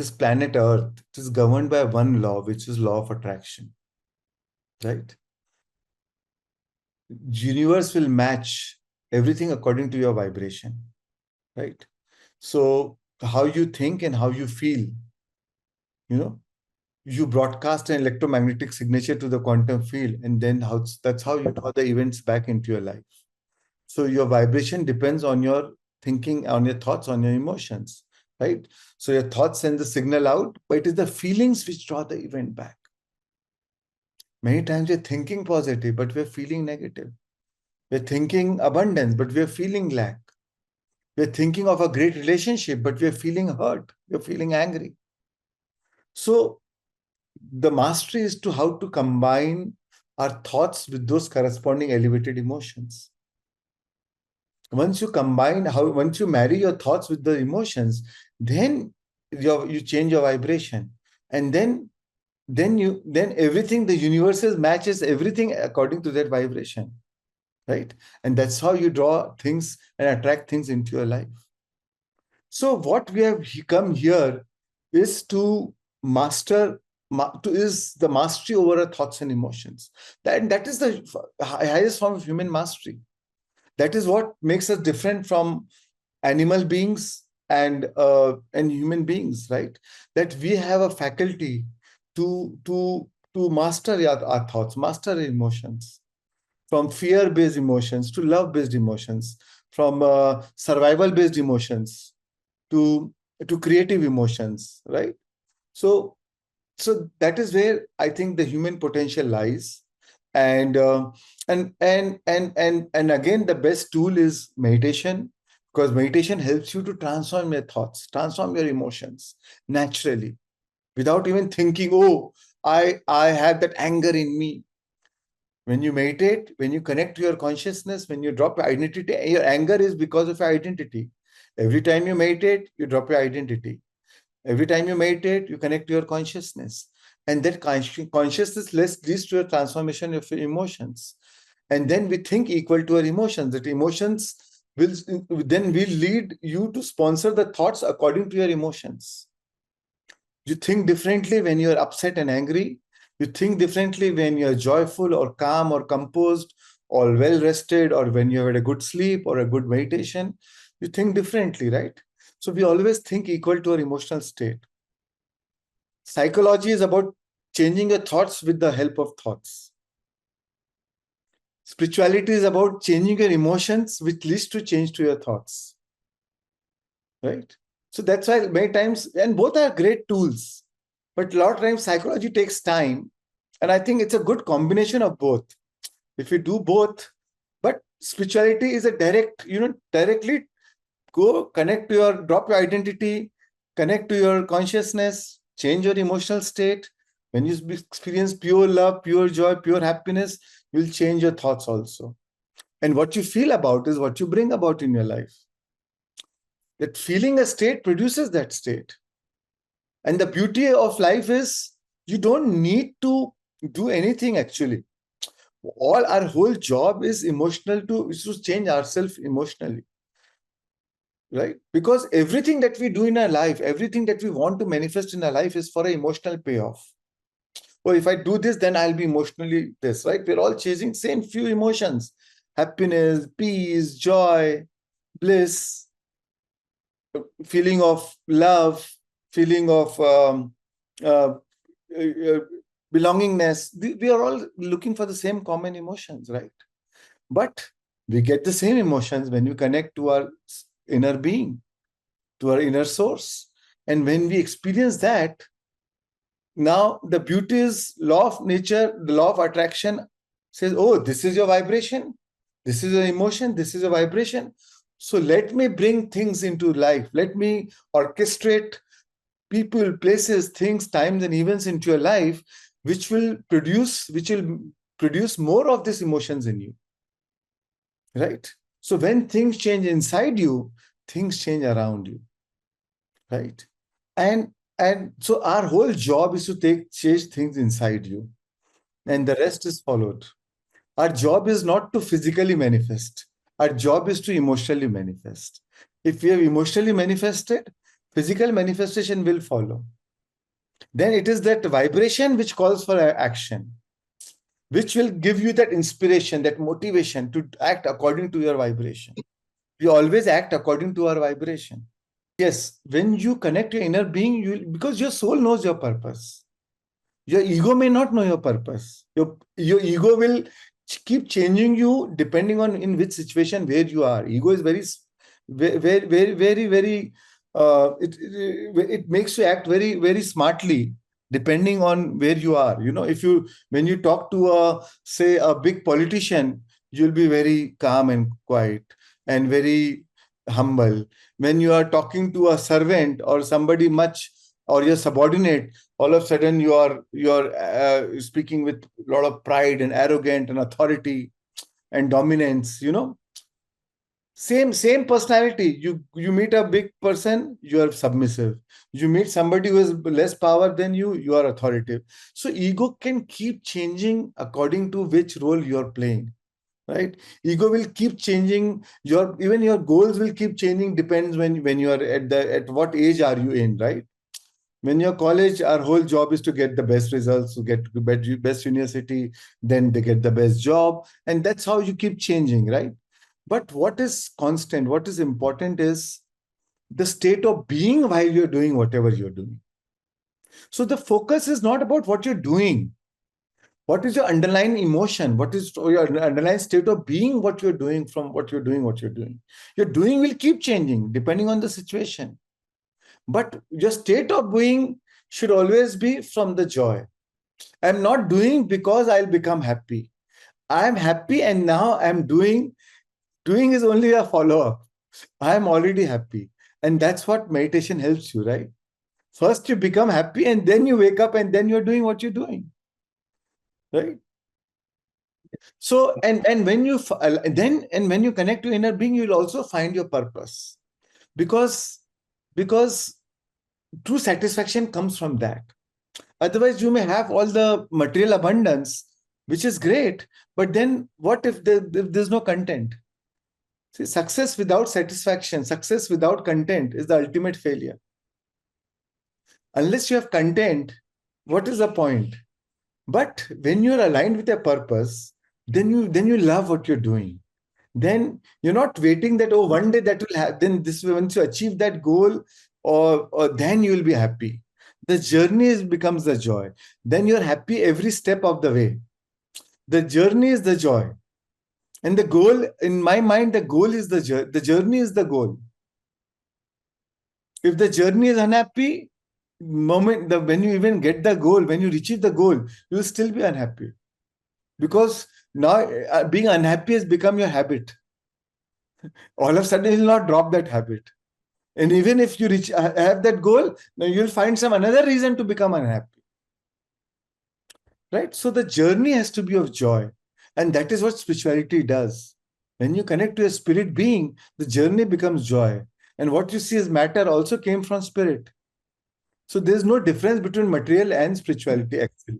this planet Earth, it is governed by one law, which is law of attraction, right? Universe will match everything according to your vibration, right? So how you think and how you feel, you broadcast an electromagnetic signature to the quantum field, and then that's how you draw the events back into your life. So your vibration depends on your thinking, on your thoughts, on your emotions, right? So your thoughts send the signal out, but it is the feelings which draw the event back. Many times we're thinking positive, but we're feeling negative. We're thinking abundance, but we're feeling lack. We're thinking of a great relationship, but we're feeling hurt. We're feeling angry. So the mastery is to how to combine our thoughts with those corresponding elevated emotions. Once you marry your thoughts with the emotions, then you change your vibration, and then everything, the universe matches everything according to that vibration, right? And that's how you draw things and attract things into your life. So what we have come here is to master is the mastery over our thoughts and emotions. That is the highest form of human mastery. That is what makes us different from animal beings and human beings, right? That we have a faculty to master our thoughts, master our emotions, from fear-based emotions to love-based emotions, from survival-based emotions to creative emotions, right? So that is where I think the human potential lies. And again, the best tool is meditation, because meditation helps you to transform your thoughts, transform your emotions naturally, without even thinking, oh, I have that anger in me. When you meditate, when you connect to your consciousness, when you drop your identity, your anger is because of your identity. Every time you meditate, you drop your identity. Every time you meditate, you connect to your consciousness. And that consciousness leads to a transformation of your emotions. And then we think equal to our emotions. That emotions will lead you to sponsor the thoughts according to your emotions. You think differently when you're upset and angry. You think differently when you're joyful or calm or composed or well rested, or when you had a good sleep or a good meditation. You think differently, right? So we always think equal to our emotional state. Psychology is about changing your thoughts with the help of thoughts. Spirituality is about changing your emotions, which leads to change to your thoughts, right? So that's why many times, and both are great tools, but a lot of times psychology takes time. And I think it's a good combination of both. If you do both, but spirituality is a directly go connect to drop your identity, connect to your consciousness, change your emotional state. When you experience pure love, pure joy, pure happiness, you'll change your thoughts also. And what you feel about is what you bring about in your life. That feeling a state produces that state. And the beauty of life is you don't need to do anything actually. Our whole job is to change ourselves emotionally. Right? Because everything that we do in our life, everything that we want to manifest in our life is for an emotional payoff. Well, if I do this, then I'll be emotionally this, right? We're all chasing same few emotions: happiness, peace, joy, bliss, feeling of love, feeling of belongingness. We are all looking for the same common emotions, right? But we get the same emotions when we connect to our inner being, to our inner source. And when we experience that, now the beauty is law of nature, the law of attraction says, oh, this is your vibration, this is your emotion, this is a vibration. So let me bring things into life. Let me orchestrate people, places, things, times, and events into your life, which will produce more of these emotions in you. Right? So when things change inside you, things change around you. Right? And so our whole job is to change things inside you, and the rest is followed. Our job is not to physically manifest. Our job is to emotionally manifest. If we have emotionally manifested, physical manifestation will follow. then it is that vibration which calls for action, which will give you that inspiration, that motivation to act according to your vibration. We always act according to our vibration. Yes, when you connect your inner being, you, because your soul knows your purpose. Your ego may not know your purpose. Your ego will keep changing you depending on in which situation where you are. Ego is very it makes you act very smartly depending on where you are. You know, if you when you talk to a say a big politician, you'll be very calm and quiet and very humble. When you are talking to a servant or somebody much or your subordinate, all of a sudden you are speaking with a lot of pride and arrogant and authority and dominance. You know, same personality. You meet a big person, you are submissive. You meet somebody who has less power than you are authoritative. So ego can keep changing according to which role you are playing, right? Ego will keep changing. Even your goals will keep changing, depends when you are at what age are you in, right? When you're college, our whole job is to get the best results, to get to best university, then they get the best job, and that's how you keep changing, right? But what is constant, what is important is the state of being while you're doing whatever you're doing. So the focus is not about what you're doing. What is your underlying emotion? What is your underlying state of being, what you're doing from what you're doing, what you're doing? Your doing will keep changing depending on the situation. But your state of being should always be from the joy. I'm not doing because I'll become happy. I'm happy and now I'm doing. Doing is only a follow up. I'm already happy. And that's what meditation helps you, right? First, you become happy and then you wake up and then you're doing what you're doing, right? So, and when you then and when you connect to inner being, you'll also find your purpose, because because true satisfaction comes from that. Otherwise, you may have all the material abundance, which is great, but then what if there's no content? See, success without satisfaction, success without content is the ultimate failure. Unless you have content, what is the point? But when you're aligned with your purpose, then you love what you're doing. Then you're not waiting that, oh, one day that will happen. Then this once you achieve that goal, or then you will be happy. The journey becomes the joy. Then you're happy every step of the way. The journey is the joy. And the goal, in my mind, the goal is the journey. The journey is the goal. If the journey is unhappy, when you even get the goal, when you achieve the goal, you will still be unhappy, because now being unhappy has become your habit. All of a sudden, you'll not drop that habit. And even if you have that goal, now you'll find some another reason to become unhappy. Right? So the journey has to be of joy. And that is what spirituality does. When you connect to a spirit being, the journey becomes joy. And what you see as matter also came from spirit. So there's no difference between material and spirituality, actually.